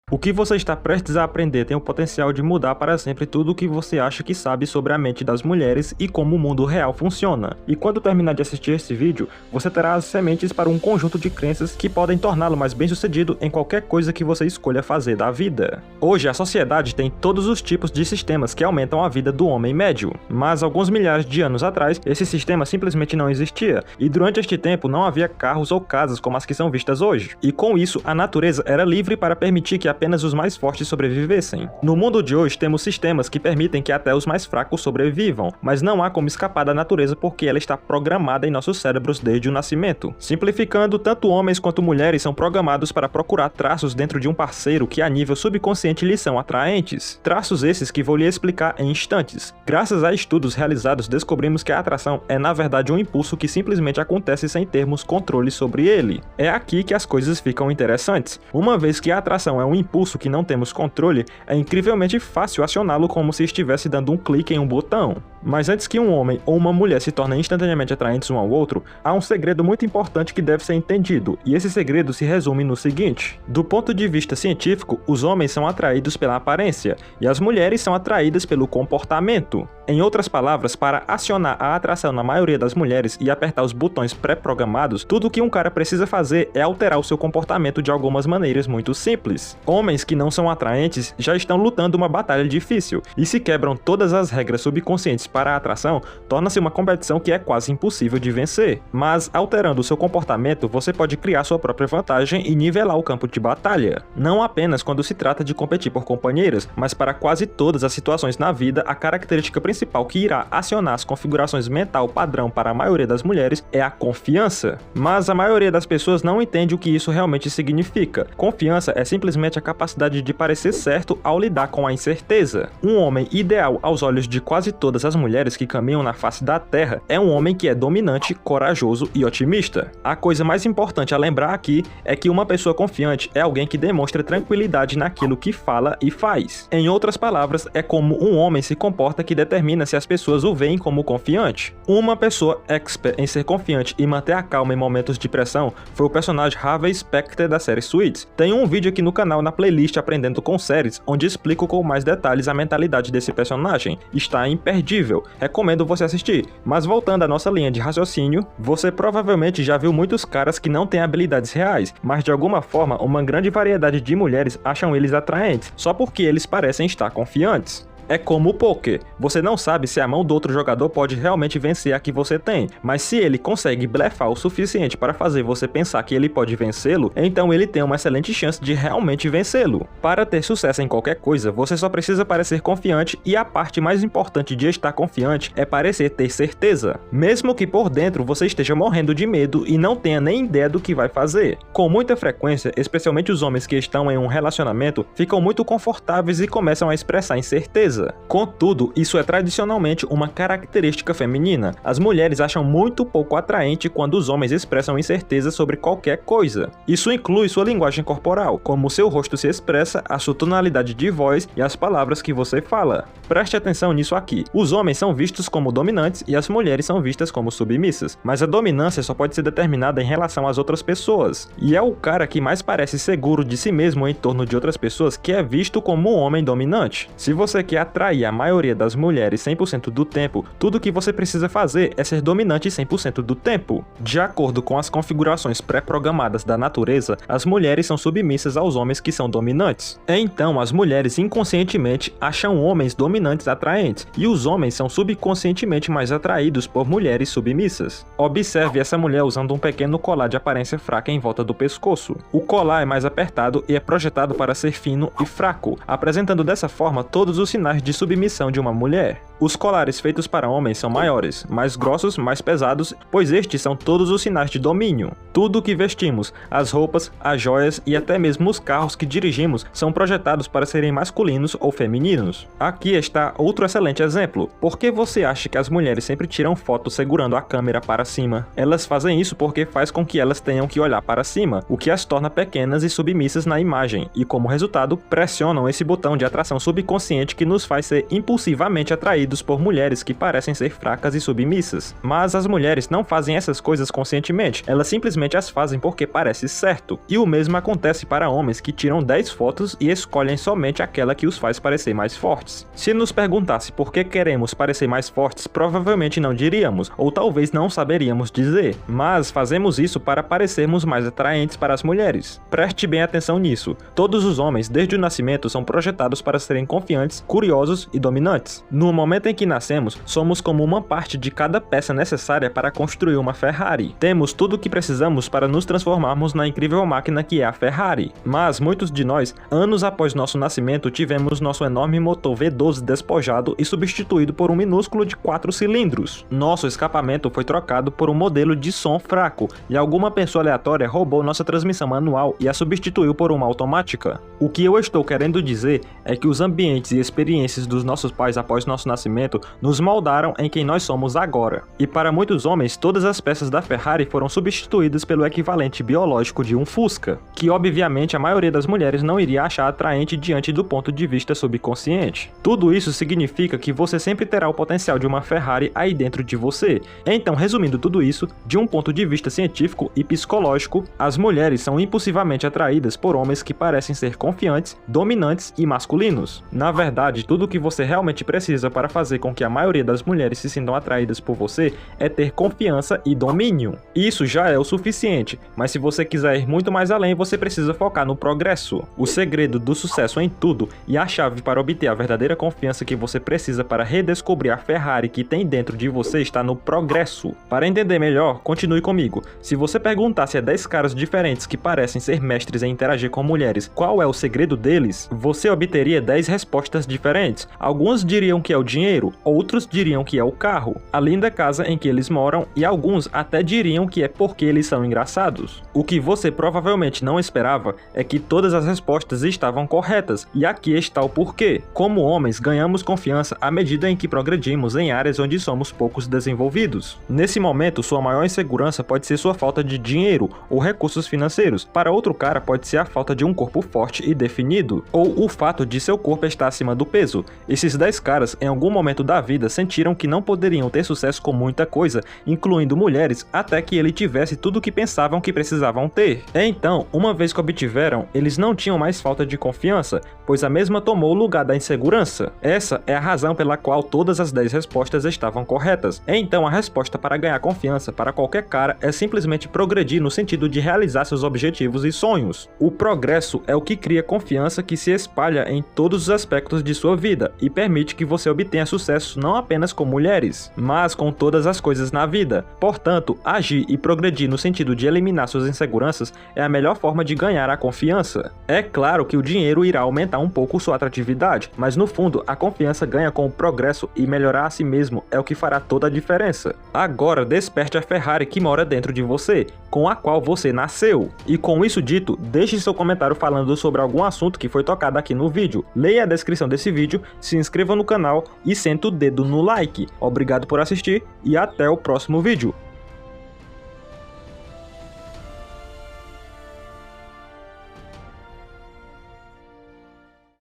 O que você está prestes a aprender tem o potencial de mudar para sempre tudo o que você acha que sabe sobre a mente das mulheres e como o mundo real funciona. E quando terminar de assistir esse vídeo, você terá as sementes para um conjunto de crenças que podem torná-lo mais bem-sucedido em qualquer coisa que você escolha fazer da vida. Hoje, a sociedade tem todos os tipos de sistemas que aumentam a vida do homem médio, mas alguns milhares de anos atrás, esse sistema simplesmente não existia, e durante este tempo não havia carros ou casas como as que são vistas hoje. E com isso, a natureza era livre para permitir que apenas os mais fortes sobrevivessem. No mundo de hoje, temos sistemas que permitem que até os mais fracos sobrevivam, mas não há como escapar da natureza porque ela está programada em nossos cérebros desde o nascimento. Simplificando, tanto homens quanto mulheres são programados para procurar traços dentro de um parceiro que a nível subconsciente lhes são atraentes. Traços esses que vou lhe explicar em instantes. Graças a estudos realizados, descobrimos que a atração é na verdade um impulso que simplesmente acontece sem termos controle sobre ele. É aqui que as coisas ficam interessantes. Uma vez que a atração é um impulso que não temos controle, é incrivelmente fácil acioná-lo como se estivesse dando um clique em um botão. Mas antes que um homem ou uma mulher se tornem instantaneamente atraentes um ao outro, há um segredo muito importante que deve ser entendido, e esse segredo se resume no seguinte: do ponto de vista científico, os homens são atraídos pela aparência, e as mulheres são atraídas pelo comportamento. Em outras palavras, para acionar a atração na maioria das mulheres e apertar os botões pré-programados, tudo o que um cara precisa fazer é alterar o seu comportamento de algumas maneiras muito simples. Homens que não são atraentes já estão lutando uma batalha difícil, e se quebram todas as regras subconscientes para a atração, torna-se uma competição que é quase impossível de vencer. Mas, alterando o seu comportamento, você pode criar sua própria vantagem e nivelar o campo de batalha. Não apenas quando se trata de competir por companheiras, mas para quase todas as situações na vida, a característica principal que irá acionar as configurações mental padrão para a maioria das mulheres é a confiança. Mas a maioria das pessoas não entende o que isso realmente significa. Confiança é simplesmente a capacidade de parecer certo ao lidar com a incerteza. Um homem ideal aos olhos de quase todas as mulheres que caminham na face da Terra é um homem que é dominante, corajoso e otimista. A coisa mais importante a lembrar aqui é que uma pessoa confiante é alguém que demonstra tranquilidade naquilo que fala e faz. Em outras palavras, é como um homem se comporta que determina se as pessoas o veem como confiante. Uma pessoa expert em ser confiante e manter a calma em momentos de pressão foi o personagem Harvey Specter da série Suits. Tem um vídeo aqui no canal na playlist Aprendendo com Séries, onde explico com mais detalhes a mentalidade desse personagem. Está imperdível, recomendo você assistir. Mas voltando à nossa linha de raciocínio, você provavelmente já viu muitos caras que não têm habilidades reais, mas de alguma forma uma grande variedade de mulheres acham eles atraentes, só porque eles parecem estar confiantes. É como o poker, você não sabe se a mão do outro jogador pode realmente vencer a que você tem, mas se ele consegue blefar o suficiente para fazer você pensar que ele pode vencê-lo, então ele tem uma excelente chance de realmente vencê-lo. Para ter sucesso em qualquer coisa, você só precisa parecer confiante, e a parte mais importante de estar confiante é parecer ter certeza, mesmo que por dentro você esteja morrendo de medo e não tenha nem ideia do que vai fazer. Com muita frequência, especialmente os homens que estão em um relacionamento, ficam muito confortáveis e começam a expressar incerteza. Contudo, isso é tradicionalmente uma característica feminina. As mulheres acham muito pouco atraente quando os homens expressam incerteza sobre qualquer coisa. Isso inclui sua linguagem corporal, como seu rosto se expressa, a sua tonalidade de voz e as palavras que você fala. Preste atenção nisso aqui. Os homens são vistos como dominantes e as mulheres são vistas como submissas, mas a dominância só pode ser determinada em relação às outras pessoas. E é o cara que mais parece seguro de si mesmo em torno de outras pessoas que é visto como um homem dominante. Se você quer atrair a maioria das mulheres 100% do tempo, tudo que você precisa fazer é ser dominante 100% do tempo. De acordo com as configurações pré-programadas da natureza, as mulheres são submissas aos homens que são dominantes. Então, as mulheres inconscientemente acham homens dominantes atraentes, e os homens são subconscientemente mais atraídos por mulheres submissas. Observe essa mulher usando um pequeno colar de aparência fraca em volta do pescoço. O colar é mais apertado e é projetado para ser fino e fraco, apresentando dessa forma todos os sinais de submissão de uma mulher. Os colares feitos para homens são maiores, mais grossos, mais pesados, pois estes são todos os sinais de domínio. Tudo o que vestimos, as roupas, as joias e até mesmo os carros que dirigimos são projetados para serem masculinos ou femininos. Aqui está outro excelente exemplo. Por que você acha que as mulheres sempre tiram fotos segurando a câmera para cima? Elas fazem isso porque faz com que elas tenham que olhar para cima, o que as torna pequenas e submissas na imagem, e como resultado, pressionam esse botão de atração subconsciente que nos faz ser impulsivamente atraídos por mulheres que parecem ser fracas e submissas. Mas as mulheres não fazem essas coisas conscientemente, elas simplesmente as fazem porque parece certo. E o mesmo acontece para homens que tiram 10 fotos e escolhem somente aquela que os faz parecer mais fortes. Se nos perguntasse por que queremos parecer mais fortes, provavelmente não diríamos, ou talvez não saberíamos dizer, mas fazemos isso para parecermos mais atraentes para as mulheres. Preste bem atenção nisso. Todos os homens, desde o nascimento, são projetados para serem confiantes, curiosos e dominantes. No momento em que nascemos, somos como uma parte de cada peça necessária para construir uma Ferrari. Temos tudo o que precisamos para nos transformarmos na incrível máquina que é a Ferrari. Mas muitos de nós, anos após nosso nascimento, tivemos nosso enorme motor V12 despojado e substituído por um minúsculo de 4 cilindros. Nosso escapamento foi trocado por um modelo de som fraco e alguma pessoa aleatória roubou nossa transmissão manual e a substituiu por uma automática. O que eu estou querendo dizer é que os ambientes e experiências dos nossos pais após nosso nascimento nos moldaram em quem nós somos agora. E para muitos homens, todas as peças da Ferrari foram substituídas pelo equivalente biológico de um Fusca, que obviamente a maioria das mulheres não iria achar atraente diante do ponto de vista subconsciente. Tudo isso significa que você sempre terá o potencial de uma Ferrari aí dentro de você. Então, resumindo tudo isso, de um ponto de vista científico e psicológico, as mulheres são impulsivamente atraídas por homens que parecem ser confiantes, dominantes e masculinos. Na verdade, tudo o que você realmente precisa para fazer com que a maioria das mulheres se sintam atraídas por você é ter confiança e domínio. Isso já é o suficiente, mas se você quiser ir muito mais além, você precisa focar no progresso. O segredo do sucesso em tudo e a chave para obter a verdadeira confiança que você precisa para redescobrir a Ferrari que tem dentro de você está no progresso. Para entender melhor, continue comigo. Se você perguntasse a 10 caras diferentes que parecem ser mestres em interagir com mulheres qual é o segredo deles, você obteria 10 respostas diferentes. Alguns diriam que é o dinheiro, outros diriam que é o carro, a linda casa em que eles moram e alguns até diriam que é porque eles são engraçados. O que você provavelmente não esperava é que todas as respostas estavam corretas, e aqui está o porquê. Como homens, ganhamos confiança à medida em que progredimos em áreas onde somos poucos desenvolvidos. Nesse momento, sua maior insegurança pode ser sua falta de dinheiro ou recursos financeiros. Para outro cara, pode ser a falta de um corpo forte e definido, ou o fato de seu corpo estar acima do peso. Esses 10 caras, em algum momento da vida, sentiram que não poderiam ter sucesso com muita coisa, incluindo mulheres, até que ele tivesse tudo o que pensavam que precisavam ter. Então, uma vez que obtiveram, eles não tinham mais falta de confiança, pois a mesma tomou o lugar da insegurança. Essa é a razão pela qual todas as 10 respostas estavam corretas. Então, a resposta para ganhar confiança para qualquer cara é simplesmente progredir no sentido de realizar seus objetivos e sonhos. O progresso é o que cria confiança que se espalha em todos os aspectos de sua vida e permite que você obtenha sucesso não apenas com mulheres, mas com todas as coisas na vida. Portanto, agir e progredir no sentido de eliminar suas inseguranças é a melhor forma de ganhar a confiança. É claro que o dinheiro irá aumentar um pouco sua atratividade, mas no fundo a confiança ganha com o progresso e melhorar a si mesmo é o que fará toda a diferença. Agora desperte a Ferrari que mora dentro de você, com a qual você nasceu. E com isso dito, deixe seu comentário falando sobre algum assunto que foi tocado aqui no vídeo. Leia a descrição desse vídeo, se inscreva no canal e senta o dedo no like. Obrigado por assistir e até o próximo vídeo.